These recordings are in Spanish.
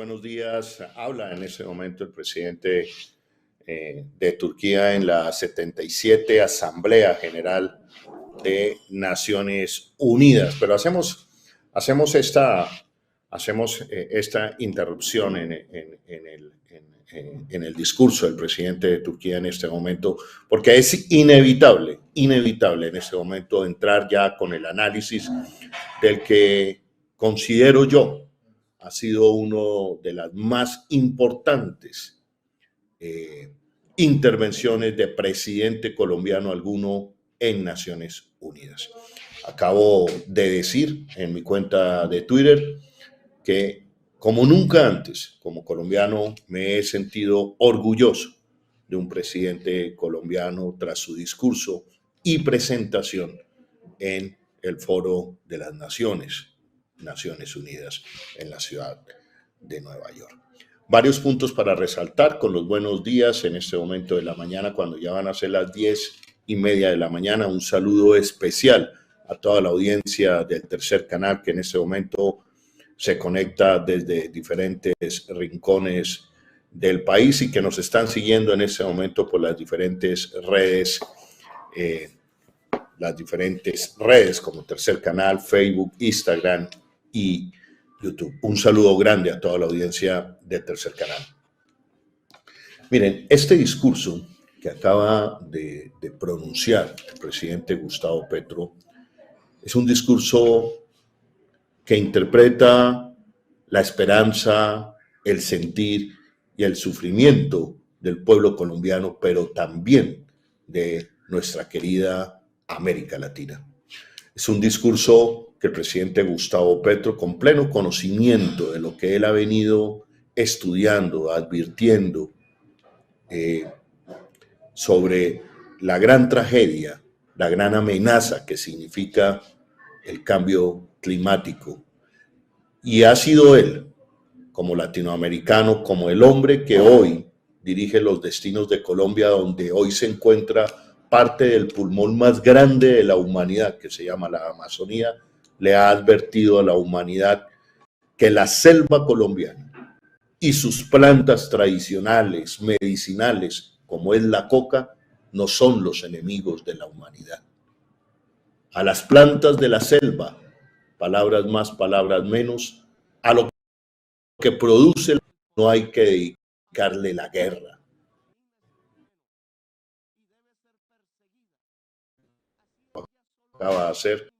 buenos días. Habla en este momento el presidente de Turquía en la 77 Asamblea General de Naciones Unidas. Pero hacemos esta interrupción en el discurso del presidente de Turquía en este momento, porque es inevitable en este momento entrar ya con el análisis del que considero yo ha sido uno de las más importantes intervenciones de presidente colombiano alguno en Naciones Unidas. Acabo de decir en mi cuenta de Twitter que como nunca antes, como colombiano, me he sentido orgulloso de un presidente colombiano tras su discurso y presentación en el Foro de las Naciones Unidas en la ciudad de Nueva York. Varios puntos para resaltar con los buenos días en este momento de la mañana, cuando ya van a ser las 10:30 de la mañana. Un saludo especial a toda la audiencia del Tercer Canal que en este momento se conecta desde diferentes rincones del país y que nos están siguiendo en este momento por las diferentes redes como Tercer Canal, Facebook, Instagram y YouTube. Un saludo grande a toda la audiencia del Tercer Canal. Miren, este discurso que acaba de pronunciar el presidente Gustavo Petro es un discurso que interpreta la esperanza, el sentir y el sufrimiento del pueblo colombiano, pero también de nuestra querida América Latina. Es un discurso que el presidente Gustavo Petro, con pleno conocimiento de lo que él ha venido estudiando, advirtiendo sobre la gran tragedia, la gran amenaza que significa el cambio climático. Y ha sido él, como latinoamericano, como el hombre que hoy dirige los destinos de Colombia, donde hoy se encuentra parte del pulmón más grande de la humanidad, que se llama la Amazonía, le ha advertido a la humanidad que la selva colombiana y sus plantas tradicionales, medicinales, como es la coca, no son los enemigos de la humanidad. A las plantas de la selva, palabras más, palabras menos, a lo que produce no hay que dedicarle la guerra. Acaba de hacer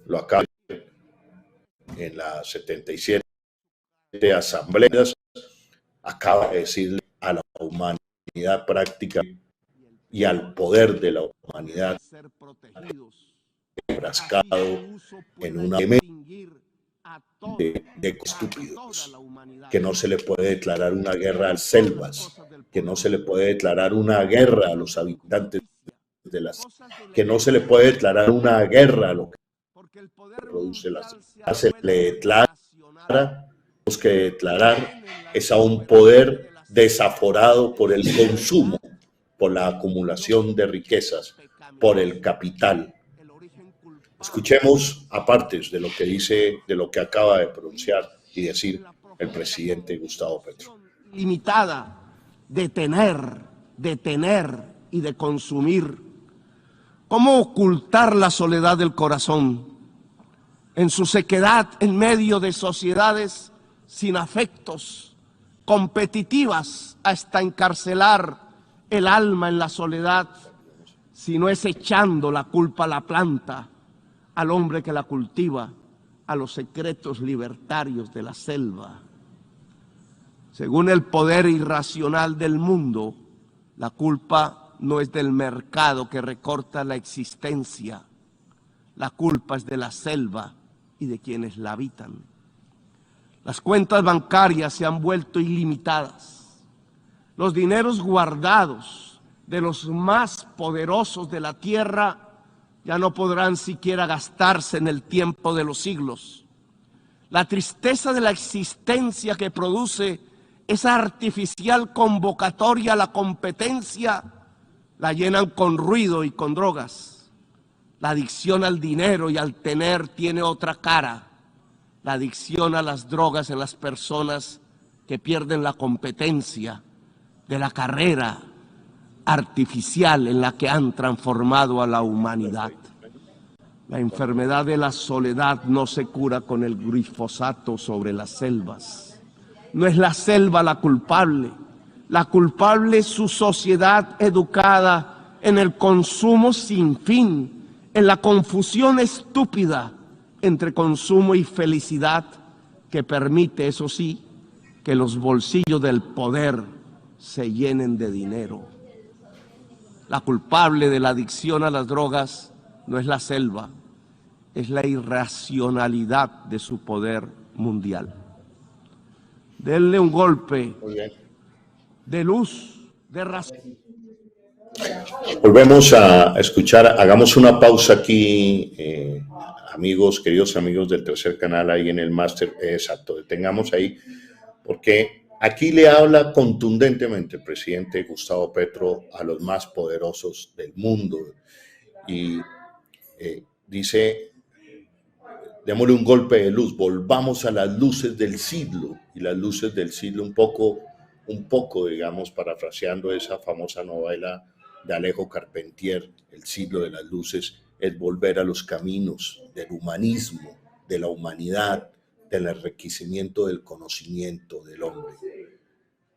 lo acaba en la 77 asambleas, acaba de decirle a la humanidad práctica y al poder de la humanidad enfrascado en una de estúpidos, que no se le puede declarar una guerra a las selvas, que no se le puede declarar una guerra a los habitantes de las, que no se le puede declarar una guerra a lo que produce la selva. Se le declara, tenemos que declarar es a un poder desaforado por el consumo, por la acumulación de riquezas, por el capital. Escuchemos apartes de lo que dice, de lo que acaba de pronunciar y decir el presidente Gustavo Petro. Limitada de tener y de consumir. ¿Cómo ocultar la soledad del corazón en su sequedad en medio de sociedades sin afectos, competitivas hasta encarcelar el alma en la soledad, si no es echando la culpa a la planta, al hombre que la cultiva, a los secretos libertarios de la selva? Según el poder irracional del mundo, la culpa no es del mercado que recorta la existencia, la culpa es de la selva y de quienes la habitan. Las cuentas bancarias se han vuelto ilimitadas. Los dineros guardados de los más poderosos de la tierra ya no podrán siquiera gastarse en el tiempo de los siglos. La tristeza de la existencia que produce esa artificial convocatoria a la competencia la llenan con ruido y con drogas. La adicción al dinero y al tener tiene otra cara. la adicción a las drogas en las personas que pierden la competencia de la carrera artificial en la que han transformado a la humanidad. La enfermedad de la soledad no se cura con el glifosato sobre las selvas. No es la selva la culpable es su sociedad educada en el consumo sin fin, en la confusión estúpida entre consumo y felicidad que permite, eso sí, que los bolsillos del poder se llenen de dinero. La culpable de la adicción a las drogas no es la selva, es la irracionalidad de su poder mundial. Denle un golpe de luz, de razón. Volvemos a escuchar, hagamos una pausa aquí, amigos, queridos amigos del Tercer Canal, ahí en el máster, exacto, detengamos ahí, porque aquí le habla contundentemente el presidente Gustavo Petro a los más poderosos del mundo y dice, démosle un golpe de luz, volvamos a las luces del siglo, y las luces del siglo un poco, digamos, parafraseando esa famosa novela de Alejo Carpentier, El siglo de las luces, es volver a los caminos del humanismo, de la humanidad, del enriquecimiento del conocimiento del hombre.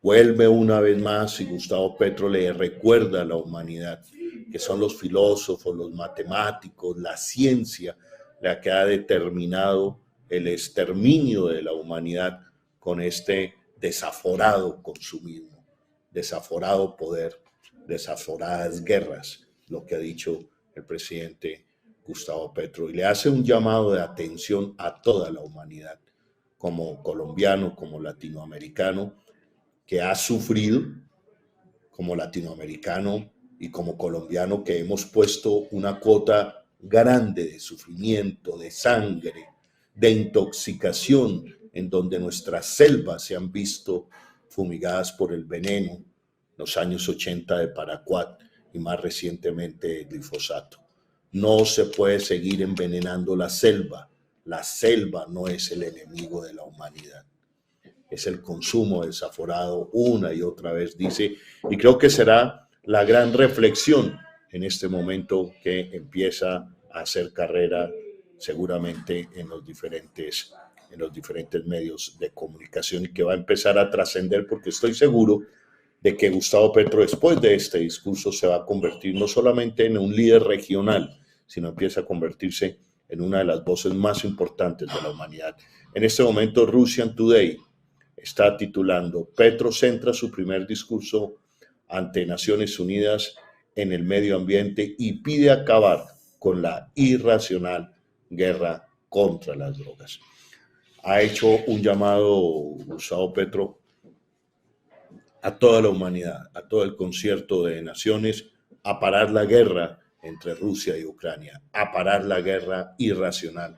Vuelve una vez más y Gustavo Petro le recuerda a la humanidad, que son los filósofos, los matemáticos, la ciencia, la que ha determinado el exterminio de la humanidad con este desaforado consumismo, desaforado poder, desaforadas guerras, lo que ha dicho el presidente Gustavo Petro, y le hace un llamado de atención a toda la humanidad, como colombiano, como latinoamericano, que ha sufrido, como latinoamericano y como colombiano, que hemos puesto una cuota grande de sufrimiento, de sangre, de intoxicación, en donde nuestras selvas se han visto fumigadas por el veneno, los años 80 de Paraquat y más recientemente el glifosato. No se puede seguir envenenando la selva no es el enemigo de la humanidad. Es el consumo desaforado una y otra vez, dice, y creo que será la gran reflexión en este momento que empieza a hacer carrera seguramente en los diferentes medios de comunicación y que va a empezar a trascender, porque estoy seguro de que Gustavo Petro después de este discurso se va a convertir no solamente en un líder regional, sino empieza a convertirse en una de las voces más importantes de la humanidad. En este momento Russian Today está titulando Petro centra su primer discurso ante Naciones Unidas en el medio ambiente y pide acabar con la irracional guerra contra las drogas. Ha hecho un llamado Gustavo Petro a toda la humanidad, a todo el concierto de naciones, a parar la guerra entre Rusia y Ucrania, a parar la guerra irracional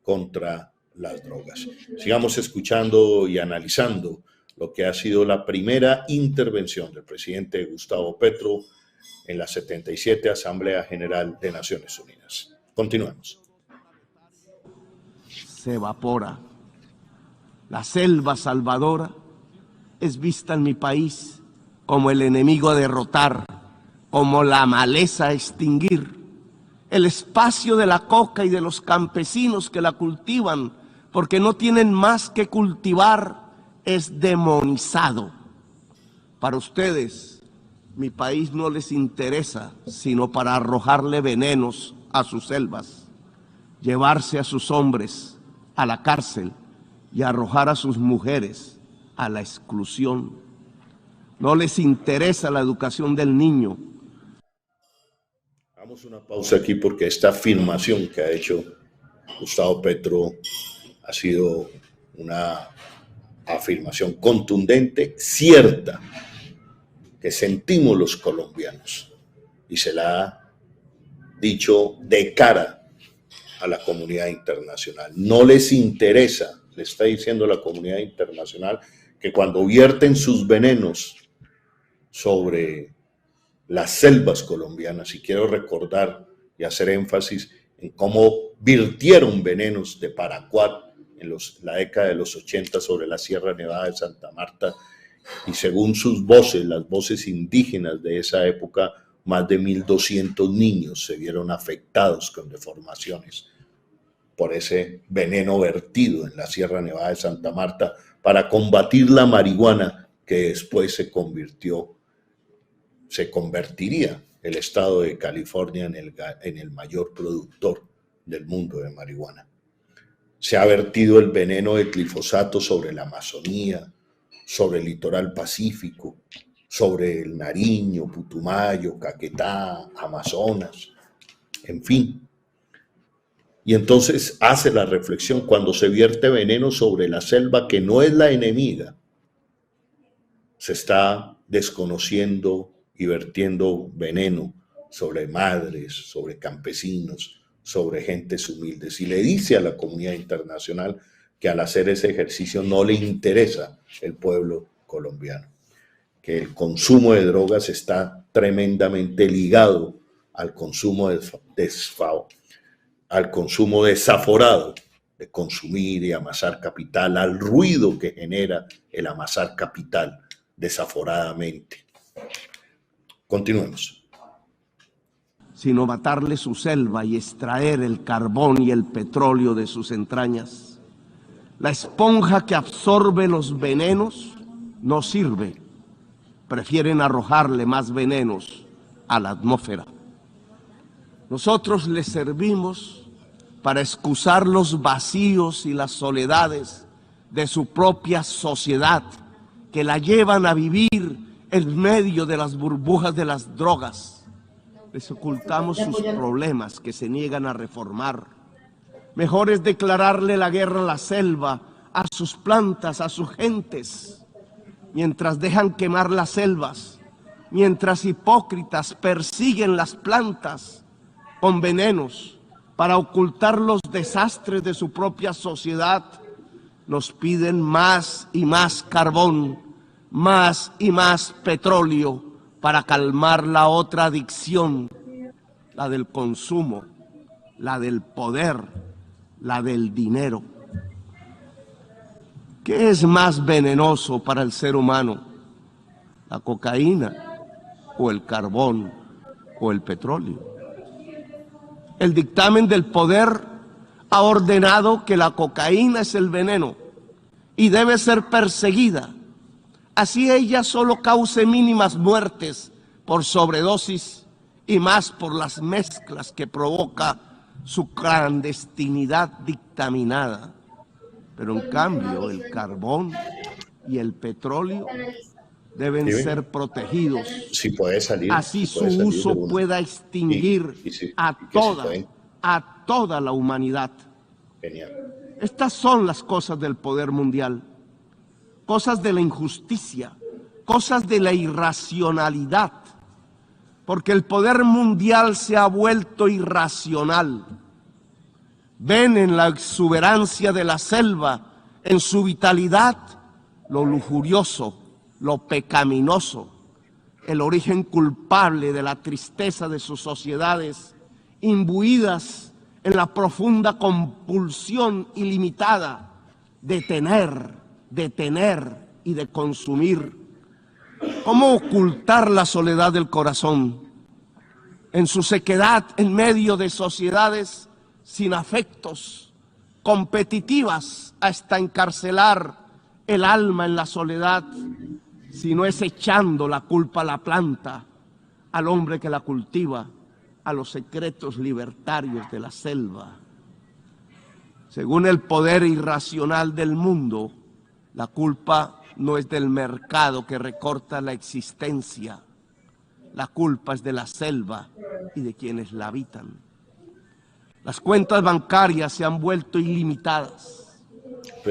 contra las drogas. Sigamos escuchando y analizando lo que ha sido la primera intervención del presidente Gustavo Petro en la 77 Asamblea General de Naciones Unidas. Continuamos. Se evapora. La selva salvadora es vista en mi país como el enemigo a derrotar, como la maleza a extinguir. El espacio de la coca y de los campesinos que la cultivan, porque no tienen más que cultivar, es demonizado. Para ustedes, mi país no les interesa, sino para arrojarle venenos a sus selvas, llevarse a sus hombres a la cárcel y arrojar a sus mujeres a la exclusión. No les interesa la educación del niño. Hagamos una pausa aquí porque esta afirmación que ha hecho Gustavo Petro ha sido una afirmación contundente, cierta, que sentimos los colombianos, y se la ha dicho de cara a la comunidad internacional. No les interesa, le está diciendo la comunidad internacional, que cuando vierten sus venenos sobre las selvas colombianas, y quiero recordar y hacer énfasis en cómo virtieron venenos de Paraquat la década de los 80 sobre la Sierra Nevada de Santa Marta, y según sus voces, las voces indígenas de esa época, más de 1.200 niños se vieron afectados con deformaciones por ese veneno vertido en la Sierra Nevada de Santa Marta para combatir la marihuana que después se convertiría el estado de California en el mayor productor del mundo de marihuana. Se ha vertido el veneno de glifosato sobre la Amazonía, sobre el litoral pacífico, sobre el Nariño, Putumayo, Caquetá, Amazonas, en fin. Y entonces hace la reflexión: cuando se vierte veneno sobre la selva, que no es la enemiga, se está desconociendo y vertiendo veneno sobre madres, sobre campesinos, sobre gentes humildes. Y le dice a la comunidad internacional que al hacer ese ejercicio no le interesa el pueblo colombiano, que el consumo de drogas está tremendamente ligado al consumo desaforado de consumir y amasar capital, al ruido que genera el amasar capital desaforadamente. Continuemos. Sino matarle su selva y extraer el carbón y el petróleo de sus entrañas. La esponja que absorbe los venenos no sirve. Prefieren arrojarle más venenos a la atmósfera. Nosotros les servimos para excusar los vacíos y las soledades de su propia sociedad, que la llevan a vivir en medio de las burbujas de las drogas. Les ocultamos sus problemas que se niegan a reformar. Mejor es declararle la guerra a la selva, a sus plantas, a sus gentes, mientras dejan quemar las selvas, mientras hipócritas persiguen las plantas con venenos para ocultar los desastres de su propia sociedad. Nos piden más y más carbón, más y más petróleo para calmar la otra adicción, la del consumo, la del poder, la del dinero. ¿Qué es más venenoso para el ser humano? ¿La cocaína o el carbón o el petróleo? El dictamen del poder ha ordenado que la cocaína es el veneno y debe ser perseguida. Así ella solo cause mínimas muertes por sobredosis y más por las mezclas que provoca su clandestinidad dictaminada. Pero en cambio el carbón y el petróleo deben ser protegidos. Si puede salir, así su uso pueda extinguir a toda la humanidad. Genial. Estas son las cosas del poder mundial, cosas de la injusticia, cosas de la irracionalidad, porque el poder mundial se ha vuelto irracional. Ven en la exuberancia de la selva, en su vitalidad, lo lujurioso, lo pecaminoso, el origen culpable de la tristeza de sus sociedades, imbuidas en la profunda compulsión ilimitada de tener y de consumir. ¿Cómo ocultar la soledad del corazón en su sequedad en medio de sociedades sin afectos, competitivas hasta encarcelar el alma en la soledad, si no es echando la culpa a la planta, al hombre que la cultiva, a los secretos libertarios de la selva? Según el poder irracional del mundo, la culpa no es del mercado que recorta la existencia, la culpa es de la selva y de quienes la habitan. Las cuentas bancarias se han vuelto ilimitadas.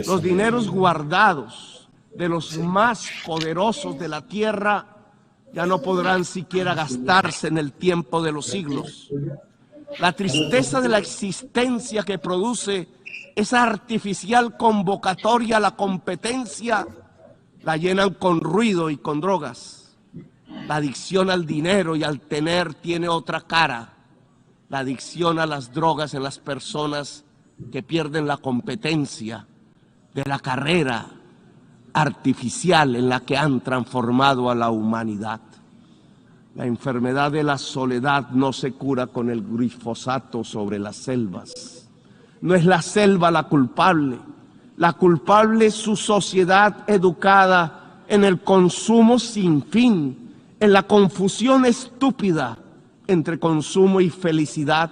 Los dineros guardados de los más poderosos de la tierra ya no podrán siquiera gastarse en el tiempo de los siglos. La tristeza de la existencia que produce esa artificial convocatoria a la competencia la llenan con ruido y con drogas. La adicción al dinero y al tener tiene otra cara. La adicción a las drogas en las personas que pierden la competencia, de la carrera artificial en la que han transformado a la humanidad. La enfermedad de la soledad no se cura con el glifosato sobre las selvas. No es la selva la culpable es su sociedad educada en el consumo sin fin, en la confusión estúpida entre consumo y felicidad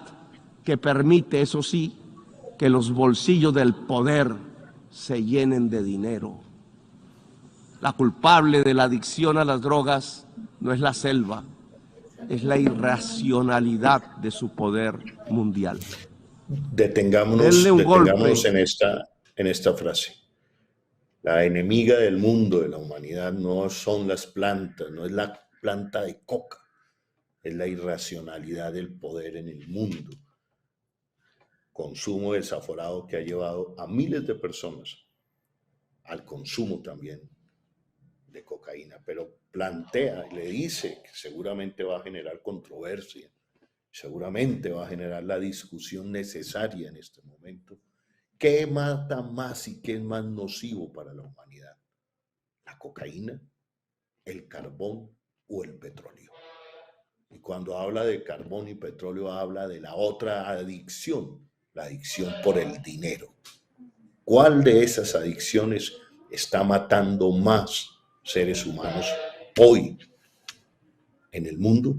que permite, eso sí, que los bolsillos del poder se llenen de dinero. La culpable de la adicción a las drogas no es la selva, es la irracionalidad de su poder mundial. Detengámonos en esta frase. La enemiga del mundo, de la humanidad, no son las plantas, no es la planta de coca, es la irracionalidad del poder en el mundo. Consumo desaforado que ha llevado a miles de personas al consumo también de cocaína, pero plantea, le dice que seguramente va a generar controversia, seguramente va a generar la discusión necesaria en este momento. ¿Qué mata más y qué es más nocivo para la humanidad? ¿La cocaína, el carbón o el petróleo? Y cuando habla de carbón y petróleo habla de la otra adicción, la adicción por el dinero. ¿Cuál de esas adicciones está matando más seres humanos hoy en el mundo?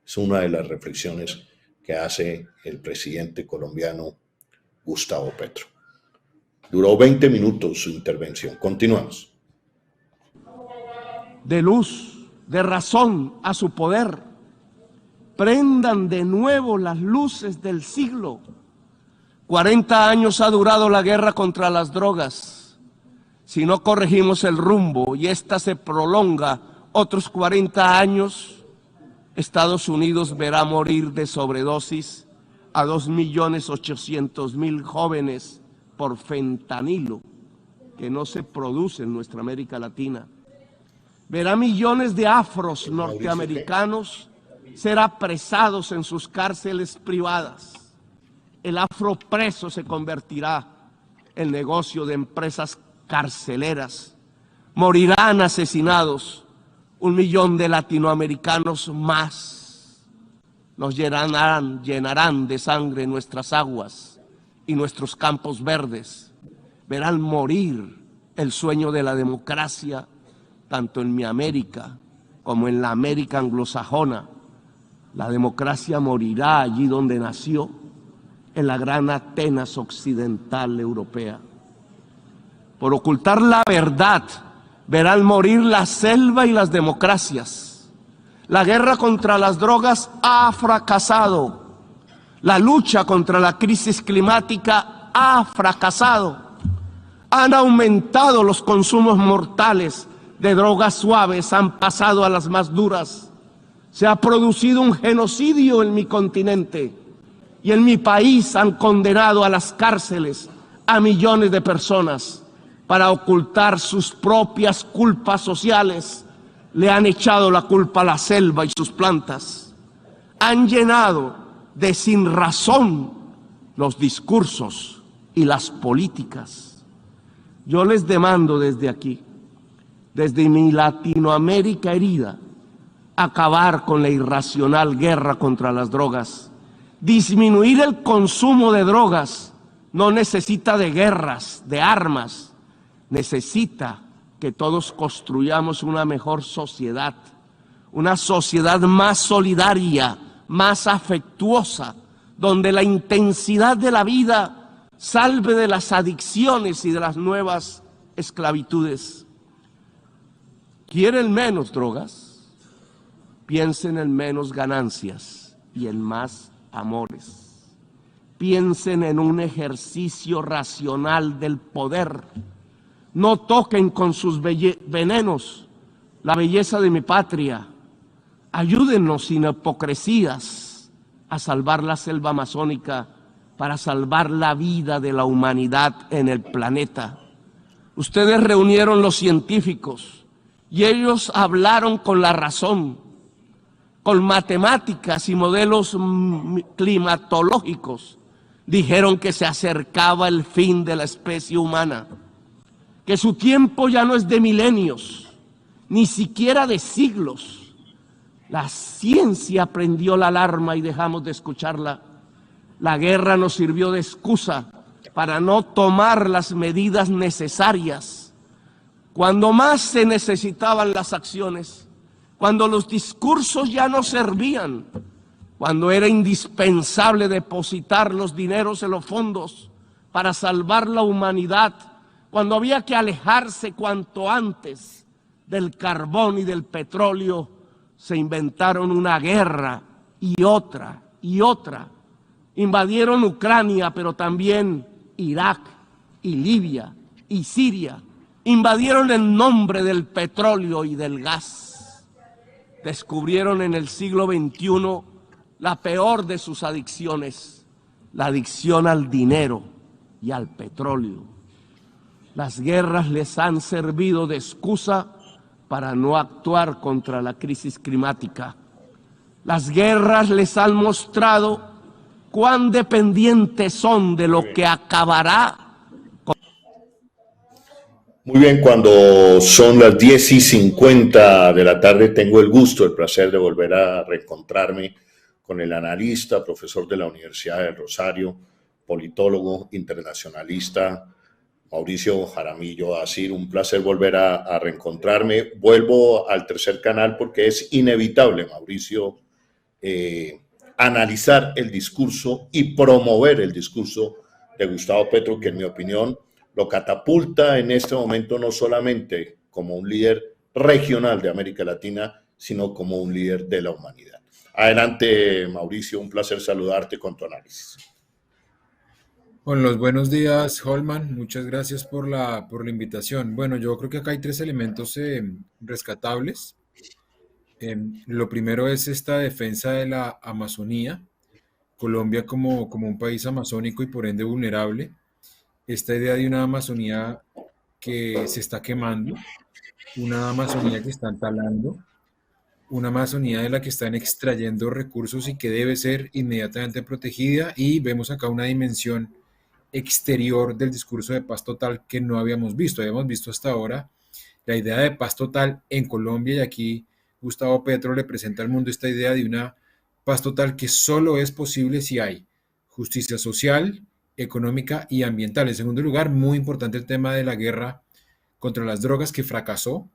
Es una de las reflexiones que hace el presidente colombiano Gustavo Petro. Duró 20 minutos su intervención. Continuamos. De luz, de razón a su poder, prendan de nuevo las luces del siglo. 40 años ha durado la guerra contra las drogas. Si no corregimos el rumbo y esta se prolonga otros 40 años, Estados Unidos verá morir de sobredosis a 2.800.000 jóvenes por fentanilo, que no se produce en nuestra América Latina. Verá millones de afros norteamericanos ser apresados en sus cárceles privadas. El afro preso se convertirá en negocio de empresas carceleras. Morirán asesinados 1 millón de latinoamericanos más. Nos llenarán de sangre nuestras aguas y nuestros campos verdes. Verán morir el sueño de la democracia, tanto en mi América como en la América anglosajona. La democracia morirá allí donde nació, en la gran Atenas occidental europea. Por ocultar la verdad, verán morir la selva y las democracias. La guerra contra las drogas ha fracasado. La lucha contra la crisis climática ha fracasado. Han aumentado los consumos mortales de drogas suaves, han pasado a las más duras. Se ha producido un genocidio en mi continente y en mi país han condenado a las cárceles a millones de personas para ocultar sus propias culpas sociales. Le han echado la culpa a la selva y sus plantas. Han llenado de sinrazón los discursos y las políticas. Yo les demando desde aquí, desde mi Latinoamérica herida, acabar con la irracional guerra contra las drogas. Disminuir el consumo de drogas no necesita de guerras, de armas, necesita que todos construyamos una mejor sociedad, una sociedad más solidaria, más afectuosa, donde la intensidad de la vida salve de las adicciones y de las nuevas esclavitudes. ¿Quieren menos drogas? Piensen en menos ganancias y en más amores. Piensen en un ejercicio racional del poder. No toquen con sus venenos la belleza de mi patria. Ayúdennos sin hipocresías a salvar la selva amazónica para salvar la vida de la humanidad en el planeta. Ustedes reunieron los científicos y ellos hablaron con la razón, con matemáticas y modelos climatológicos. Dijeron que se acercaba el fin de la especie humana. que su tiempo ya no es de milenios, ni siquiera de siglos. La ciencia prendió la alarma y dejamos de escucharla. La guerra nos sirvió de excusa para no tomar las medidas necesarias. Cuando más se necesitaban las acciones, cuando los discursos ya no servían, cuando era indispensable depositar los dineros en los fondos para salvar la humanidad, cuando había que alejarse cuanto antes del carbón y del petróleo, se inventaron una guerra y otra y otra. Invadieron Ucrania, pero también Irak y Libia y Siria. Invadieron en nombre del petróleo y del gas. Descubrieron en el siglo XXI la peor de sus adicciones, la adicción al dinero y al petróleo. Las guerras les han servido de excusa para no actuar contra la crisis climática. Las guerras les han mostrado cuán dependientes son de lo que acabará. Muy bien, cuando son las 10:50 de la tarde, tengo el gusto, el placer de volver a reencontrarme con el analista, profesor de la Universidad del Rosario, politólogo, internacionalista, Mauricio Jaramillo Asir. Un placer volver a reencontrarme. Vuelvo al tercer canal porque es inevitable, Mauricio, analizar el discurso y promover el discurso de Gustavo Petro, que en mi opinión lo catapulta en este momento no solamente como un líder regional de América Latina, sino como un líder de la humanidad. Adelante, Mauricio, un placer saludarte con tu análisis. Con los buenos días, Holman. Muchas gracias por la invitación. Bueno, yo creo que acá hay tres elementos rescatables. Lo primero es esta defensa de la Amazonía, Colombia como un país amazónico y por ende vulnerable. Esta idea de una Amazonía que se está quemando, una Amazonía que están talando, una Amazonía de la que están extrayendo recursos y que debe ser inmediatamente protegida, y vemos acá una dimensión exterior del discurso de paz total que no habíamos visto. Habíamos visto hasta ahora la idea de paz total en Colombia, y aquí Gustavo Petro le presenta al mundo esta idea de una paz total que solo es posible si hay justicia social, económica y ambiental. En segundo lugar, muy importante el tema de la guerra contra las drogas, que fracasó,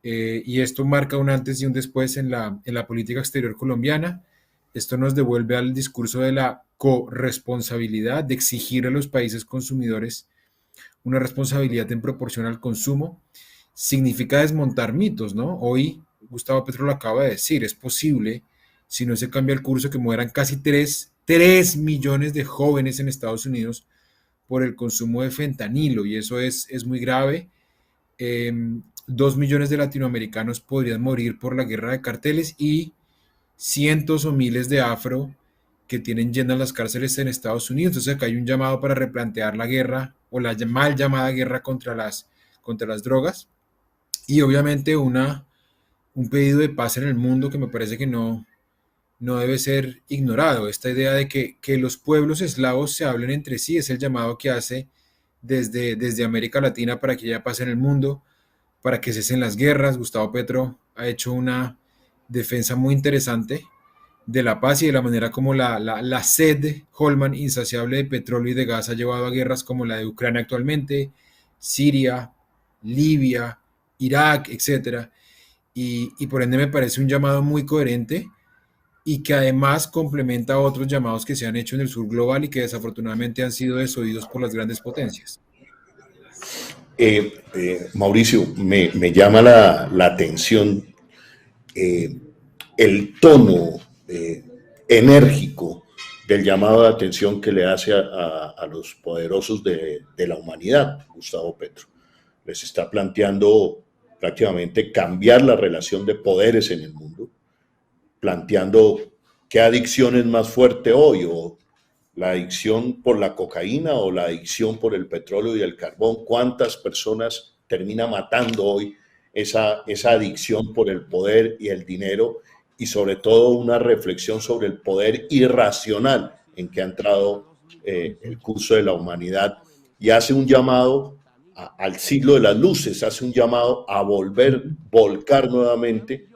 y esto marca un antes y un después en la política exterior colombiana. Esto nos devuelve al discurso de la corresponsabilidad, de exigir a los países consumidores una responsabilidad en proporción al consumo. Significa desmontar mitos, ¿no? Hoy Gustavo Petro lo acaba de decir, es posible, si no se cambia el curso, que mueran casi 3 millones de jóvenes en Estados Unidos por el consumo de fentanilo, y eso es muy grave. 2 millones de latinoamericanos podrían morir por la guerra de carteles, y cientos o miles de afro que tienen llenas las cárceles en Estados Unidos. Entonces acá hay un llamado para replantear la guerra, o la mal llamada guerra contra las drogas, y obviamente un pedido de paz en el mundo que me parece que no debe ser ignorado. Esta idea de que los pueblos eslavos se hablen entre sí es el llamado que hace desde América Latina para que haya paz en el mundo, para que cesen las guerras. Gustavo Petro ha hecho una defensa muy interesante de la paz y de la manera como la sed, Holman, insaciable de petróleo y de gas ha llevado a guerras como la de Ucrania actualmente, Siria, Libia, Irak, etc. Y por ende me parece un llamado muy coherente, y que además complementa a otros llamados que se han hecho en el sur global y que desafortunadamente han sido desoídos por las grandes potencias. Mauricio, me llama la atención el tono enérgico del llamado de atención que le hace a los poderosos de la humanidad, Gustavo Petro. Les está planteando prácticamente cambiar la relación de poderes en el mundo, planteando qué adicción es más fuerte hoy, o la adicción por la cocaína o la adicción por el petróleo y el carbón. ¿Cuántas personas termina matando hoy esa adicción por el poder y el dinero? Y sobre todo una reflexión sobre el poder irracional en que ha entrado el curso de la humanidad, y hace un llamado al siglo de las luces, hace un llamado a volcar nuevamente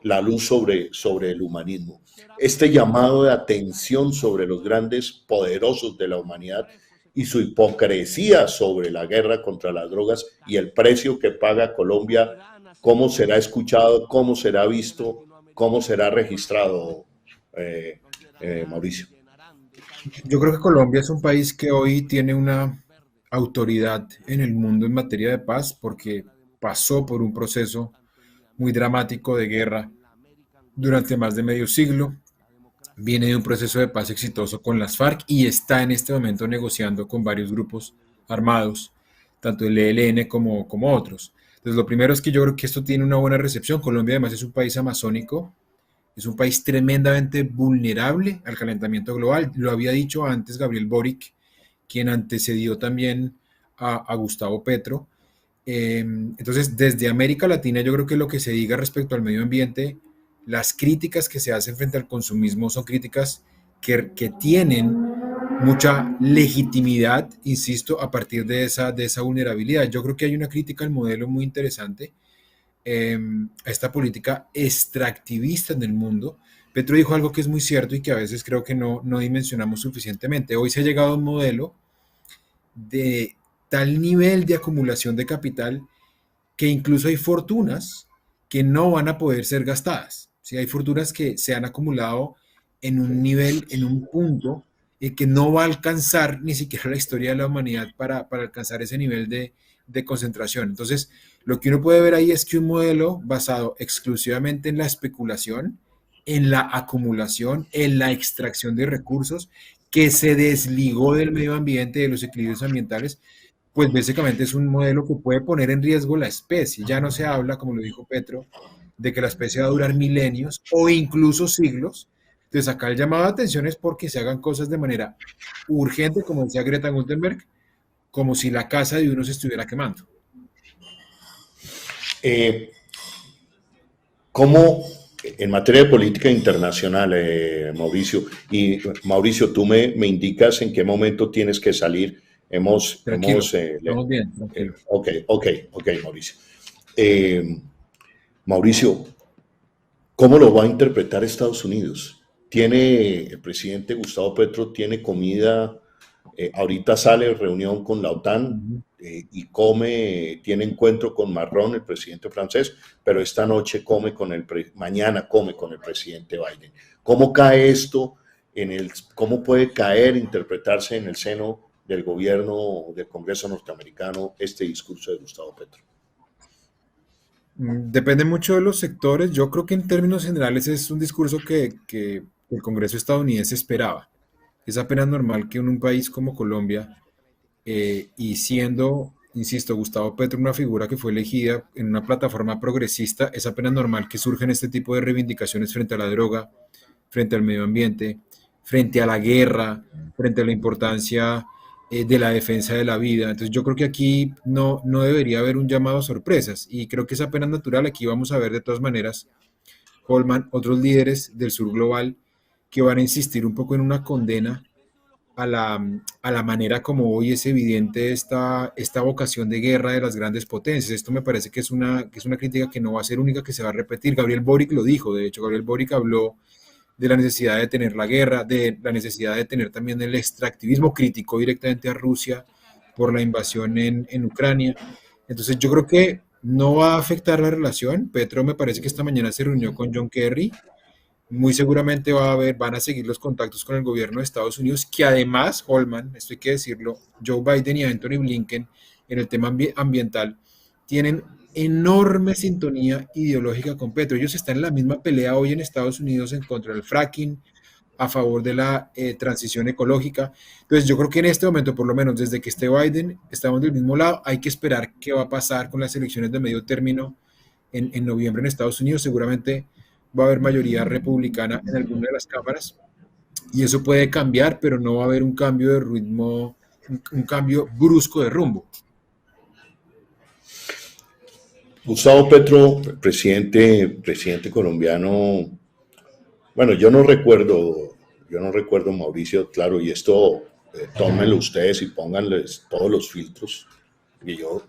la luz sobre el humanismo. Este llamado de atención sobre los grandes poderosos de la humanidad y su hipocresía sobre la guerra contra las drogas y el precio que paga Colombia, cómo será escuchado, cómo será visto, cómo será registrado, Mauricio. Yo creo que Colombia es un país que hoy tiene una autoridad en el mundo en materia de paz porque pasó por un proceso muy dramático de guerra durante más de medio siglo, viene de un proceso de paz exitoso con las FARC y está en este momento negociando con varios grupos armados, tanto el ELN como otros. Entonces, lo primero es que yo creo que esto tiene una buena recepción. Colombia además es un país amazónico, es un país tremendamente vulnerable al calentamiento global. Lo había dicho antes Gabriel Boric, quien antecedió también a Gustavo Petro. Entonces, desde América Latina, yo creo que lo que se diga respecto al medio ambiente, las críticas que se hacen frente al consumismo son críticas que tienen mucha legitimidad, insisto, a partir de esa vulnerabilidad. Yo creo que hay una crítica al modelo muy interesante, a esta política extractivista en el mundo. Petro dijo algo que es muy cierto y que a veces creo que no dimensionamos suficientemente. Hoy se ha llegado a un modelo de tal nivel de acumulación de capital que incluso hay fortunas que no van a poder ser gastadas. ¿Sí? Hay fortunas que se han acumulado en un nivel, en un punto, que no va a alcanzar ni siquiera la historia de la humanidad para alcanzar ese nivel de concentración. Entonces, lo que uno puede ver ahí es que un modelo basado exclusivamente en la especulación, en la acumulación, en la extracción de recursos, que se desligó del medio ambiente, de los equilibrios ambientales, pues básicamente es un modelo que puede poner en riesgo la especie. Ya no se habla, como lo dijo Petro, de que la especie va a durar milenios o incluso siglos. Entonces acá el llamado de atención es porque se hagan cosas de manera urgente, como decía Greta Thunberg, como si la casa de uno se estuviera quemando. ¿Cómo en materia de política internacional, Mauricio, tú me indicas en qué momento tienes que salir? Tranquilo, estamos bien, tranquilo. Ok, Mauricio. Mauricio, ¿cómo lo va a interpretar Estados Unidos? ¿Tiene el presidente Gustavo Petro, tiene comida? Ahorita sale reunión con la OTAN y tiene encuentro con Macron, el presidente francés, pero esta noche mañana come con el presidente Biden. ¿Cómo cae esto cómo puede caer, interpretarse en el seno del gobierno del Congreso norteamericano este discurso de Gustavo Petro? Depende mucho de los sectores. Yo creo que en términos generales es un discurso que el Congreso estadounidense esperaba. Es apenas normal que en un país como Colombia, y siendo, insisto, Gustavo Petro una figura que fue elegida en una plataforma progresista, es apenas normal que surjan este tipo de reivindicaciones frente a la droga, frente al medio ambiente, frente a la guerra, frente a la importancia de la defensa de la vida. Entonces yo creo que aquí no debería haber un llamado a sorpresas y creo que es apenas natural. Aquí vamos a ver de todas maneras, Holman, otros líderes del sur global que van a insistir un poco en una condena a la manera como hoy es evidente esta vocación de guerra de las grandes potencias. Esto me parece que es una crítica que no va a ser única, que se va a repetir. Gabriel Boric lo dijo, de hecho, Gabriel Boric habló de la necesidad de tener la guerra, de la necesidad de tener también el extractivismo, criticó directamente a Rusia por la invasión en Ucrania. Entonces yo creo que no va a afectar la relación. Petro me parece que esta mañana se reunió con John Kerry. Muy seguramente van a seguir los contactos con el gobierno de Estados Unidos, que además, Holman, esto hay que decirlo, Joe Biden y Anthony Blinken en el tema ambiental tienen enorme sintonía ideológica con Petro. Ellos están en la misma pelea hoy en Estados Unidos en contra del fracking, a favor de la transición ecológica. Entonces yo creo que en este momento, por lo menos desde que esté Biden, estamos del mismo lado. Hay que esperar qué va a pasar con las elecciones de medio término en noviembre en Estados Unidos. Seguramente va a haber mayoría republicana en alguna de las cámaras y eso puede cambiar, pero no va a haber un cambio de ritmo, un cambio brusco de rumbo. Gustavo Petro, presidente colombiano, bueno, yo no recuerdo, Mauricio, claro, y esto tómenlo ustedes y pónganles todos los filtros. y yo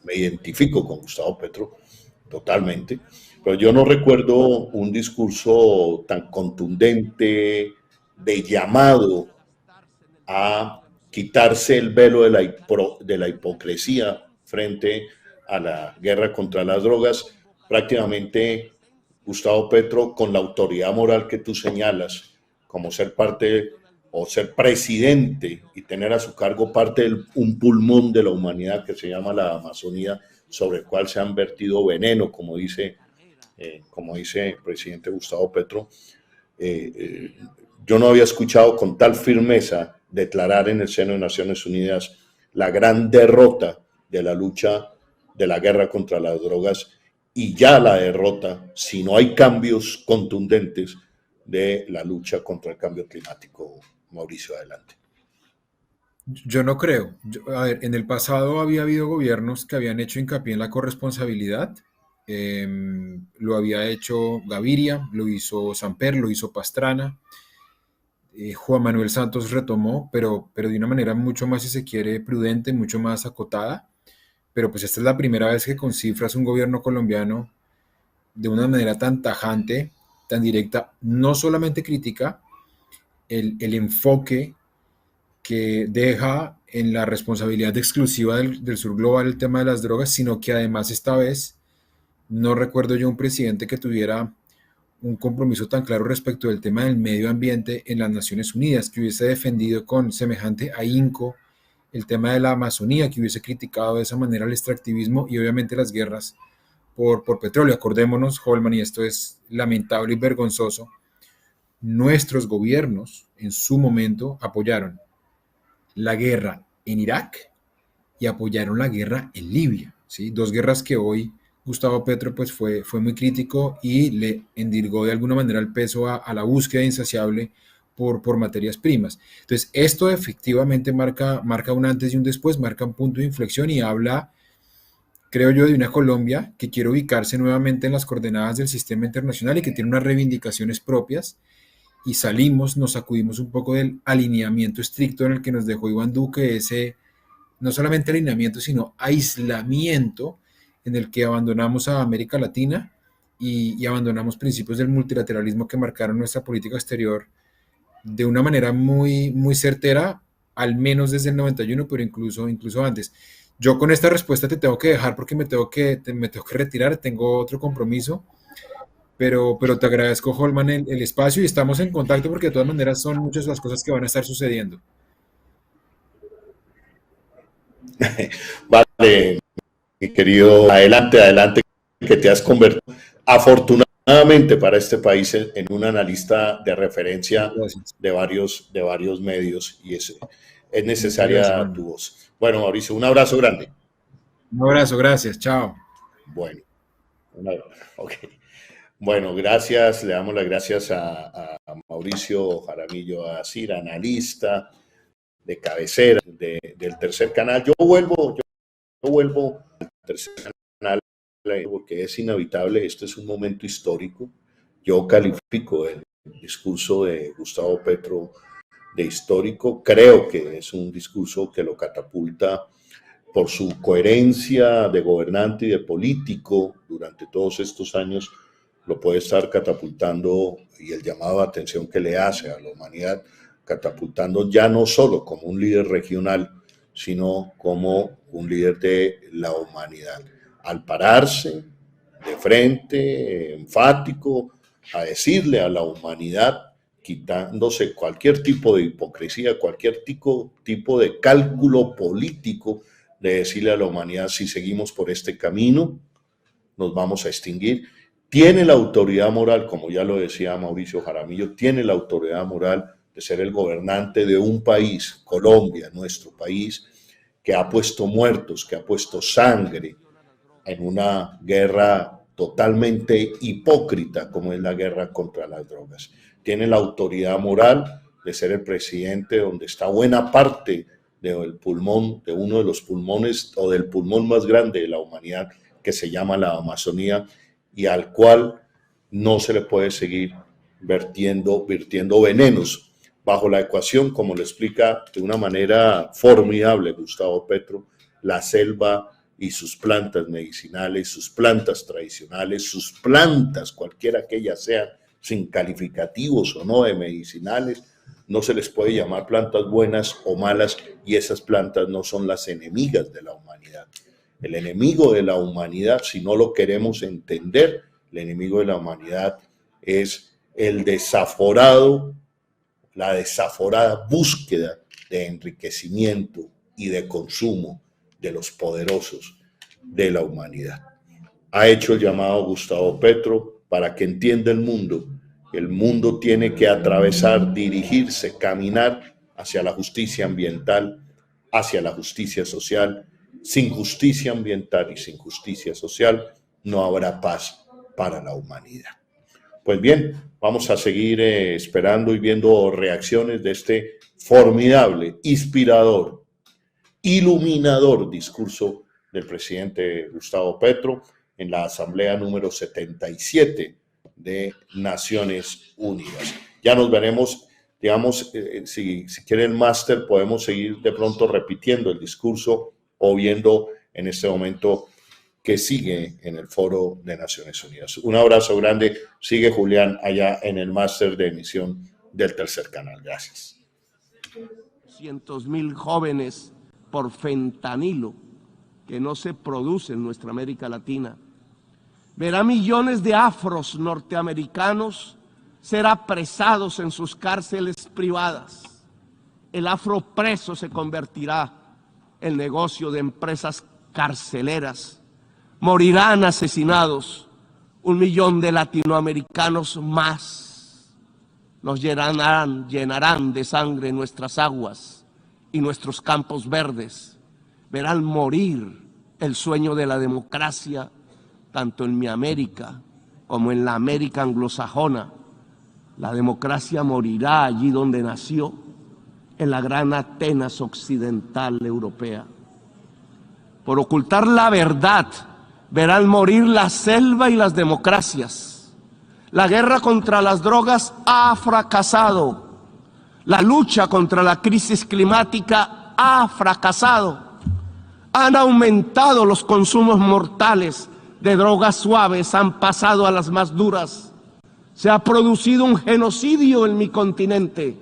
me identifico con Gustavo Petro totalmente, pero yo no recuerdo un discurso tan contundente de llamado a quitarse el velo de la hipocresía frente a la guerra contra las drogas. Prácticamente Gustavo Petro, con la autoridad moral que tú señalas, como ser parte o ser presidente y tener a su cargo parte de un pulmón de la humanidad que se llama la Amazonía, sobre el cual se han vertido veneno, como dice el presidente Gustavo Petro. Yo no había escuchado con tal firmeza declarar en el seno de Naciones Unidas la gran derrota de la lucha de la guerra contra las drogas y ya la derrota, si no hay cambios contundentes, de la lucha contra el cambio climático. Mauricio, adelante. Yo no creo. A ver, en el pasado había habido gobiernos que habían hecho hincapié en la corresponsabilidad. Lo había hecho Gaviria, lo hizo Samper, lo hizo Pastrana. Juan Manuel Santos retomó, pero de una manera mucho más, si se quiere, prudente, mucho más acotada. Pero pues esta es la primera vez que con cifras un gobierno colombiano de una manera tan tajante, tan directa, no solamente critica el enfoque que deja en la responsabilidad exclusiva del sur global el tema de las drogas, sino que además esta vez no recuerdo yo un presidente que tuviera un compromiso tan claro respecto del tema del medio ambiente en las Naciones Unidas, que hubiese defendido con semejante ahínco el tema de la Amazonía, que hubiese criticado de esa manera el extractivismo y obviamente las guerras por petróleo. Acordémonos, Holman, y esto es lamentable y vergonzoso, nuestros gobiernos en su momento apoyaron la guerra en Irak y apoyaron la guerra en Libia, ¿sí? Dos guerras que hoy Gustavo Petro pues fue muy crítico y le endirgó de alguna manera el peso a la búsqueda insaciable por materias primas. Entonces, esto efectivamente marca un antes y un después, marca un punto de inflexión y habla, creo yo, de una Colombia que quiere ubicarse nuevamente en las coordenadas del sistema internacional y que tiene unas reivindicaciones propias, y nos sacudimos un poco del alineamiento estricto en el que nos dejó Iván Duque, ese no solamente alineamiento, sino aislamiento en el que abandonamos a América Latina y abandonamos principios del multilateralismo que marcaron nuestra política exterior de una manera muy certera, al menos desde el 91, pero incluso antes. Yo con esta respuesta te tengo que dejar porque me tengo que retirar, tengo otro compromiso, pero te agradezco, Holman, el espacio y estamos en contacto porque de todas maneras son muchas las cosas que van a estar sucediendo. Vale, mi querido, adelante, que te has convertido afortunadamente para este país en un analista de referencia Gracias. de varios medios y es Gracias, necesaria Holman. tu voz. Bueno, Mauricio, un abrazo grande. Un abrazo, gracias, chao. Bueno, okay. Bueno, gracias, le damos las gracias a Mauricio Jaramillo Asir, analista de cabecera del tercer canal. Yo vuelvo al tercer canal porque es inevitable, este es un momento histórico. Yo califico el discurso de Gustavo Petro de histórico, creo que es un discurso que lo catapulta por su coherencia de gobernante y de político durante todos estos años, lo puede estar catapultando, y el llamado de atención que le hace a la humanidad, catapultando ya no solo como un líder regional, sino como un líder de la humanidad. Al pararse de frente, enfático, a decirle a la humanidad, quitándose cualquier tipo de hipocresía, cualquier tipo de cálculo político, de decirle a la humanidad, si seguimos por este camino, nos vamos a extinguir. Tiene la autoridad moral, como ya lo decía Mauricio Jaramillo, tiene la autoridad moral de ser el gobernante de un país, Colombia, nuestro país, que ha puesto muertos, que ha puesto sangre en una guerra totalmente hipócrita como es la guerra contra las drogas. Tiene la autoridad moral de ser el presidente donde está buena parte del pulmón, de uno de los pulmones o del pulmón más grande de la humanidad que se llama la Amazonía y al cual no se le puede seguir vertiendo venenos bajo la ecuación, como lo explica de una manera formidable Gustavo Petro, la selva y sus plantas medicinales, sus plantas tradicionales, sus plantas, cualquiera que ellas sean, sin calificativos o no de medicinales. No se les puede llamar plantas buenas o malas, y esas plantas no son las enemigas de la humanidad. El enemigo de la humanidad, si no lo queremos entender, el enemigo de la humanidad es el desaforado, la desaforada búsqueda de enriquecimiento y de consumo de los poderosos de la humanidad. Ha hecho el llamado Gustavo Petro para que entienda el mundo. El mundo tiene que atravesar, dirigirse, caminar hacia la justicia ambiental, hacia la justicia social. Sin justicia ambiental y sin justicia social no habrá paz para la humanidad. Pues bien, vamos a seguir esperando y viendo reacciones de este formidable, inspirador, iluminador discurso del presidente Gustavo Petro en la asamblea número 77 de Naciones Unidas. Ya nos veremos, digamos, si quiere el máster, podemos seguir de pronto repitiendo el discurso o viendo en este momento que sigue en el Foro de Naciones Unidas. Un abrazo grande. Sigue Julián allá en el máster de emisión del Tercer Canal. Gracias. 200,000 jóvenes por fentanilo que no se produce en nuestra América Latina. Verá millones de afros norteamericanos ser apresados en sus cárceles privadas. El afro preso se convertirá en negocio de empresas carceleras. Morirán asesinados 1 millón de latinoamericanos más. Nos llenarán de sangre nuestras aguas y nuestros campos verdes. Verán morir el sueño de la democracia, tanto en mi América como en la América anglosajona. La democracia morirá allí donde nació, en la gran Atenas occidental europea. Por ocultar la verdad, verán morir la selva y las democracias. La guerra contra las drogas ha fracasado. La lucha contra la crisis climática ha fracasado. Han aumentado los consumos mortales de drogas suaves, han pasado a las más duras. Se ha producido un genocidio en mi continente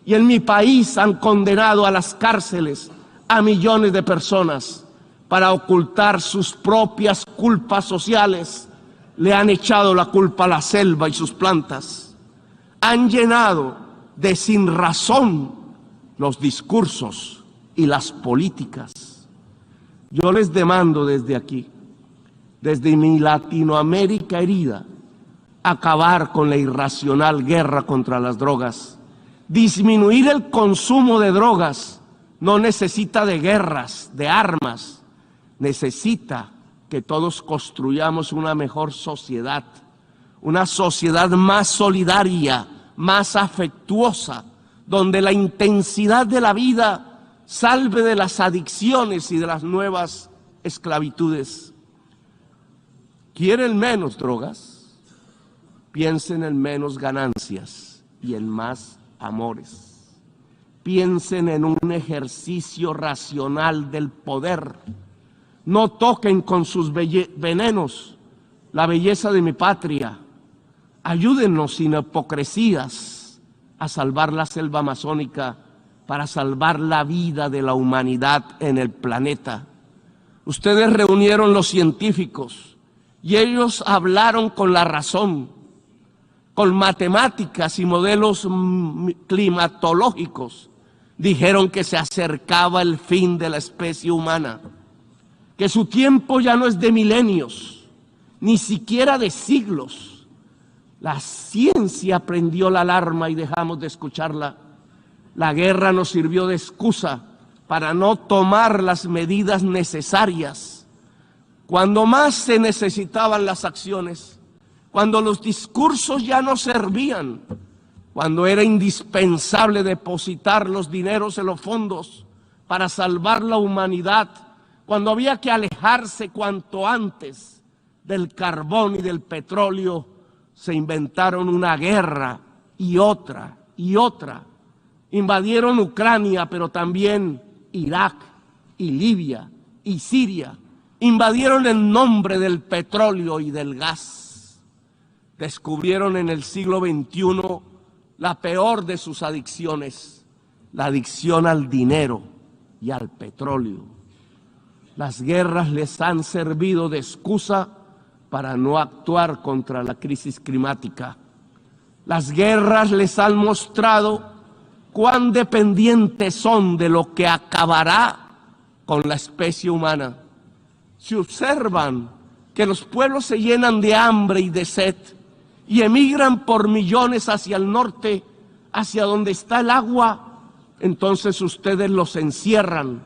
y en mi país han condenado a las cárceles a millones de personas para ocultar sus propias culpas sociales. Le han echado la culpa a la selva y sus plantas. Han llenado de sinrazón los discursos y las políticas. Yo les demando desde aquí, desde mi Latinoamérica herida, acabar con la irracional guerra contra las drogas. Disminuir el consumo de drogas no necesita de guerras, de armas, necesita que todos construyamos una mejor sociedad, una sociedad más solidaria, más afectuosa, donde la intensidad de la vida salve de las adicciones y de las nuevas esclavitudes. ¿Quieren menos drogas? Piensen en menos ganancias y en más amores. Piensen en un ejercicio racional del poder. No toquen con sus venenos la belleza de mi patria. Ayúdennos sin hipocresías a salvar la selva amazónica para salvar la vida de la humanidad en el planeta. Ustedes reunieron los científicos y ellos hablaron con la razón, con matemáticas y modelos climatológicos. Dijeron que se acercaba el fin de la especie humana, que su tiempo ya no es de milenios, ni siquiera de siglos. La ciencia prendió la alarma y dejamos de escucharla. La guerra nos sirvió de excusa para no tomar las medidas necesarias. Cuando más se necesitaban las acciones, cuando los discursos ya no servían, cuando era indispensable depositar los dineros en los fondos para salvar la humanidad, cuando había que alejarse cuanto antes del carbón y del petróleo, se inventaron una guerra y otra y otra. Invadieron Ucrania, pero también Irak y Libia y Siria invadieron en nombre del petróleo y del gas. Descubrieron en el siglo XXI la peor de sus adicciones, la adicción al dinero y al petróleo. Las guerras les han servido de excusa para no actuar contra la crisis climática. Las guerras les han mostrado cuán dependientes son de lo que acabará con la especie humana. Si observan que los pueblos se llenan de hambre y de sed y emigran por millones hacia el norte, hacia donde está el agua, entonces ustedes los encierran,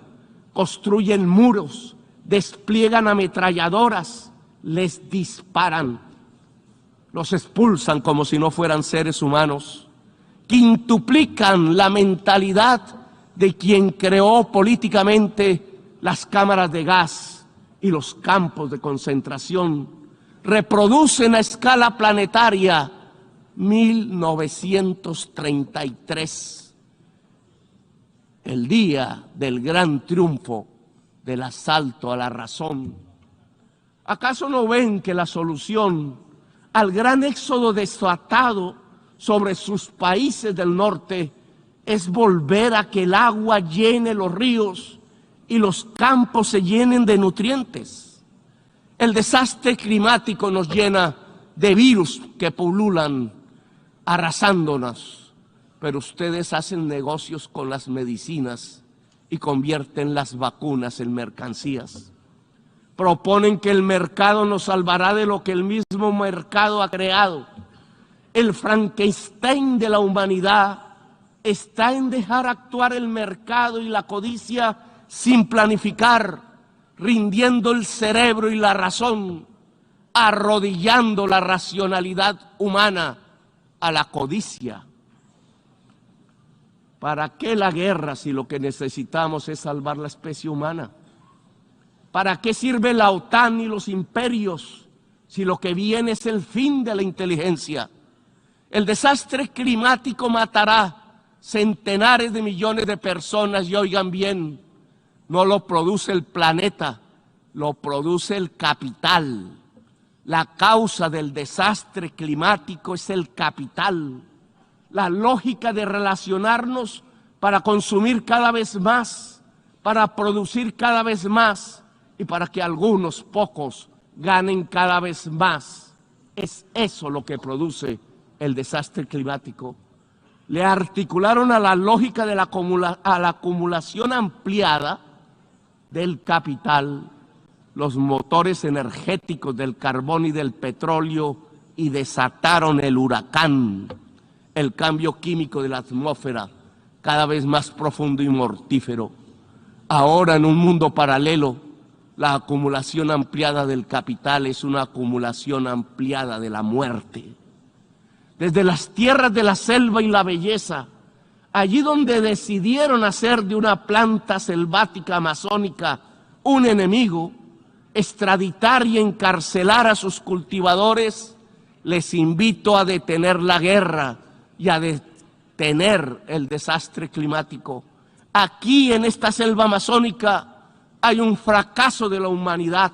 construyen muros, despliegan ametralladoras, les disparan, los expulsan como si no fueran seres humanos, quintuplican la mentalidad de quien creó políticamente las cámaras de gas y los campos de concentración, reproducen a escala planetaria 1933, el día del gran triunfo del asalto a la razón. ¿Acaso no ven que la solución al gran éxodo desatado sobre sus países del norte es volver a que el agua llene los ríos y los campos se llenen de nutrientes? El desastre climático nos llena de virus que pululan, arrasándonos, pero ustedes hacen negocios con las medicinas y convierten las vacunas en mercancías. Proponen que el mercado nos salvará de lo que el mismo mercado ha creado. El Frankenstein de la humanidad está en dejar actuar el mercado y la codicia sin planificar, rindiendo el cerebro y la razón, arrodillando la racionalidad humana a la codicia. ¿Para qué la guerra si lo que necesitamos es salvar la especie humana? ¿Para qué sirve la OTAN y los imperios si lo que viene es el fin de la inteligencia? El desastre climático matará centenares de millones de personas y oigan bien, no lo produce el planeta, lo produce el capital. La causa del desastre climático es el capital. La lógica de relacionarnos para consumir cada vez más, para producir cada vez más y para que algunos pocos ganen cada vez más. Es eso lo que produce el desastre climático. Le articularon a la lógica de la acumulación ampliada del capital los motores energéticos del carbón y del petróleo y desataron el huracán, el cambio químico de la atmósfera, cada vez más profundo y mortífero. Ahora, en un mundo paralelo, la acumulación ampliada del capital es una acumulación ampliada de la muerte. Desde las tierras de la selva y la belleza, allí donde decidieron hacer de una planta selvática amazónica un enemigo, extraditar y encarcelar a sus cultivadores, les invito a detener la guerra y a detener el desastre climático. Aquí en esta selva amazónica hay un fracaso de la humanidad.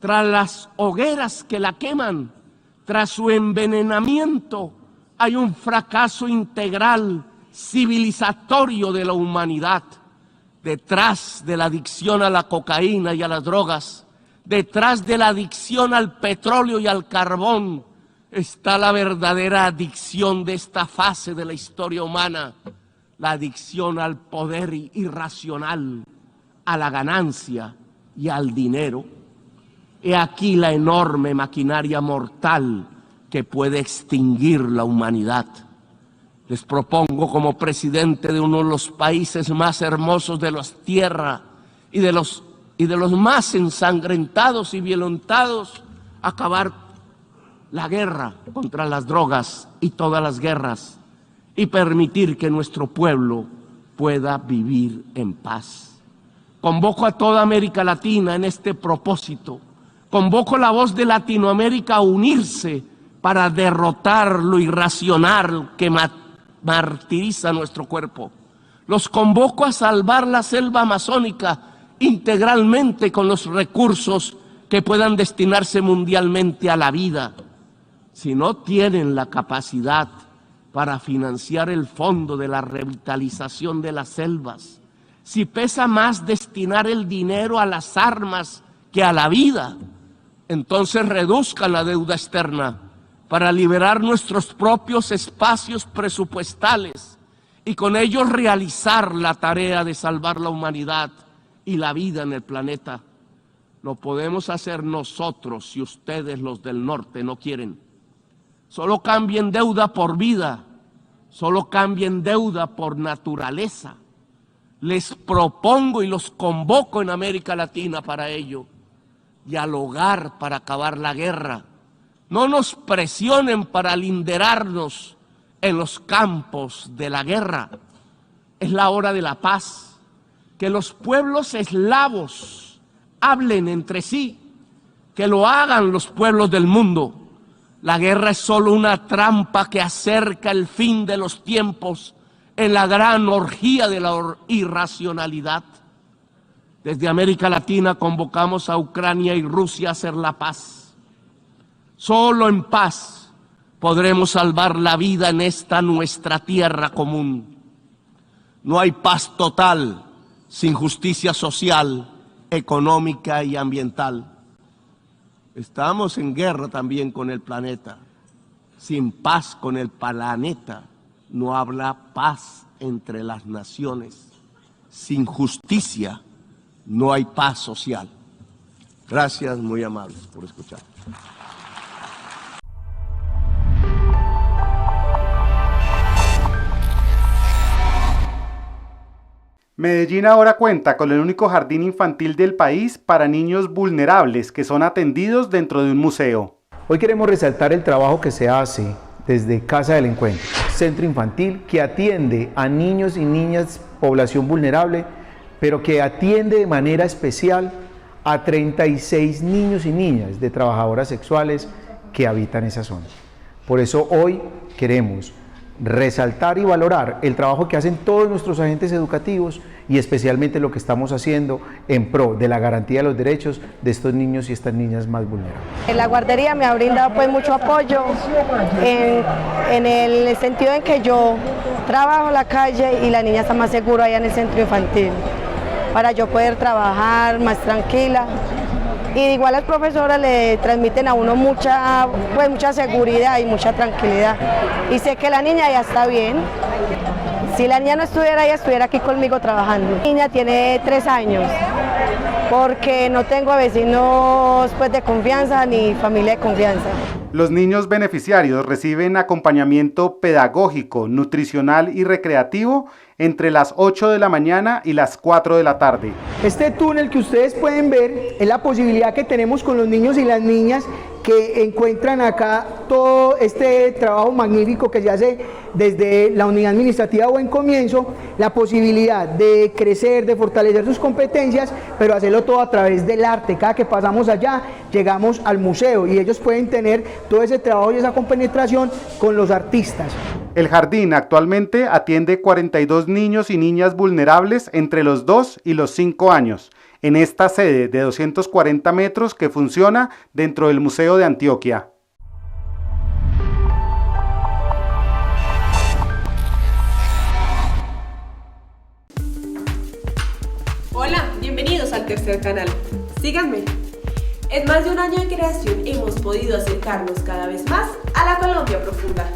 Tras las hogueras que la queman, tras su envenenamiento, hay un fracaso integral, civilizatorio de la humanidad. Detrás de la adicción a la cocaína y a las drogas, detrás de la adicción al petróleo y al carbón, está la verdadera adicción de esta fase de la historia humana, la adicción al poder irracional, a la ganancia y al dinero. He aquí la enorme maquinaria mortal que puede extinguir la humanidad. Les propongo como presidente de uno de los países más hermosos de la tierra y de los más ensangrentados y violentados, acabar la guerra contra las drogas y todas las guerras y permitir que nuestro pueblo pueda vivir en paz. Convoco a toda América Latina en este propósito. Convoco la voz de Latinoamérica a unirse para derrotar lo irracional que martiriza nuestro cuerpo. Los convoco a salvar la selva amazónica integralmente con los recursos que puedan destinarse mundialmente a la vida. Si no tienen la capacidad para financiar el fondo de la revitalización de las selvas, si pesa más destinar el dinero a las armas que a la vida, entonces reduzcan la deuda externa para liberar nuestros propios espacios presupuestales y con ellos realizar la tarea de salvar la humanidad y la vida en el planeta. Lo podemos hacer nosotros si ustedes, los del norte, no quieren. Solo cambien deuda por vida, solo cambien deuda por naturaleza. Les propongo y los convoco en América Latina para ello. Dialogar para acabar la guerra. No nos presionen para linderarnos en los campos de la guerra. Es la hora de la paz. Que los pueblos eslavos hablen entre sí. Que lo hagan los pueblos del mundo. La guerra es solo una trampa que acerca el fin de los tiempos en la gran orgía de la irracionalidad. Desde América Latina convocamos a Ucrania y Rusia a hacer la paz. Solo en paz podremos salvar la vida en esta nuestra tierra común. No hay paz total sin justicia social, económica y ambiental. Estamos en guerra también con el planeta. Sin paz con el planeta no habrá paz entre las naciones. Sin justicia no hay paz social. Gracias, muy amables, por escuchar. Medellín ahora cuenta con el único jardín infantil del país para niños vulnerables que son atendidos dentro de un museo. Hoy queremos resaltar el trabajo que se hace desde Casa del Encuentro, centro infantil que atiende a niños y niñas, población vulnerable, pero que atiende de manera especial a 36 niños y niñas de trabajadoras sexuales que habitan esa zona. Por eso hoy queremos resaltar y valorar el trabajo que hacen todos nuestros agentes educativos y especialmente lo que estamos haciendo en pro de la garantía de los derechos de estos niños y estas niñas más vulnerables. La guardería me ha brindado pues mucho apoyo en el sentido en que yo trabajo en la calle y la niña está más segura allá en el centro infantil para yo poder trabajar más tranquila. Y igual las profesoras le transmiten a uno mucha seguridad y mucha tranquilidad. Y sé que la niña ya está bien. Si la niña no estuviera, ella estuviera aquí conmigo trabajando. La niña tiene 3 años, porque no tengo vecinos pues, de confianza ni familia de confianza. Los niños beneficiarios reciben acompañamiento pedagógico, nutricional y recreativo entre las 8 de la mañana y las 4 de la tarde. Este túnel que ustedes pueden ver es la posibilidad que tenemos con los niños y las niñas que encuentran acá todo este trabajo magnífico que se hace desde la unidad administrativa Buen Comienzo, la posibilidad de crecer, de fortalecer sus competencias, pero hacerlo todo a través del arte. Cada que pasamos allá, llegamos al museo y ellos pueden tener todo ese trabajo y esa compenetración con los artistas. El jardín actualmente atiende 42 niños y niñas vulnerables entre los 2 y los 5 años, en esta sede de 240 metros que funciona dentro del Museo de Antioquia. Hola, bienvenidos al tercer canal. Síganme. En más de un año de creación hemos podido acercarnos cada vez más a la Colombia profunda.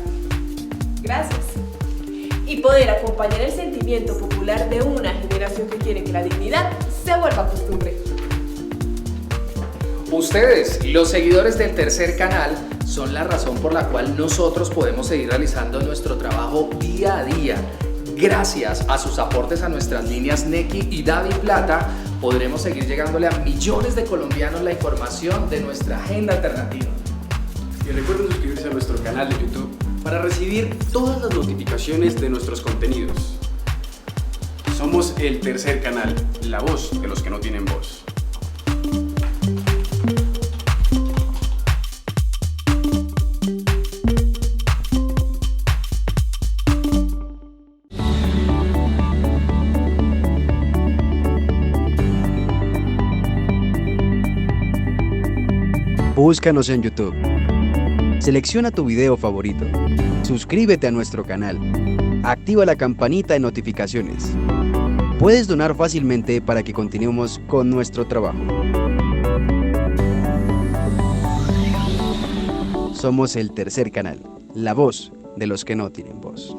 Gracias. Y poder acompañar el sentimiento popular de una generación que quiere que la dignidad se vuelva costumbre. Ustedes, los seguidores del tercer canal, son la razón por la cual nosotros podemos seguir realizando nuestro trabajo día a día. Gracias a sus aportes a nuestras líneas Nequi y Davi Plata, podremos seguir llegándole a millones de colombianos la información de nuestra agenda alternativa. Y recuerden suscribirse a nuestro canal de YouTube para recibir todas las notificaciones de nuestros contenidos. Somos el tercer canal, la voz de los que no tienen voz. Búscanos en YouTube. Selecciona tu video favorito. Suscríbete a nuestro canal. Activa la campanita de notificaciones. Puedes donar fácilmente para que continuemos con nuestro trabajo. Somos el Tercer Canal, la voz de los que no tienen voz.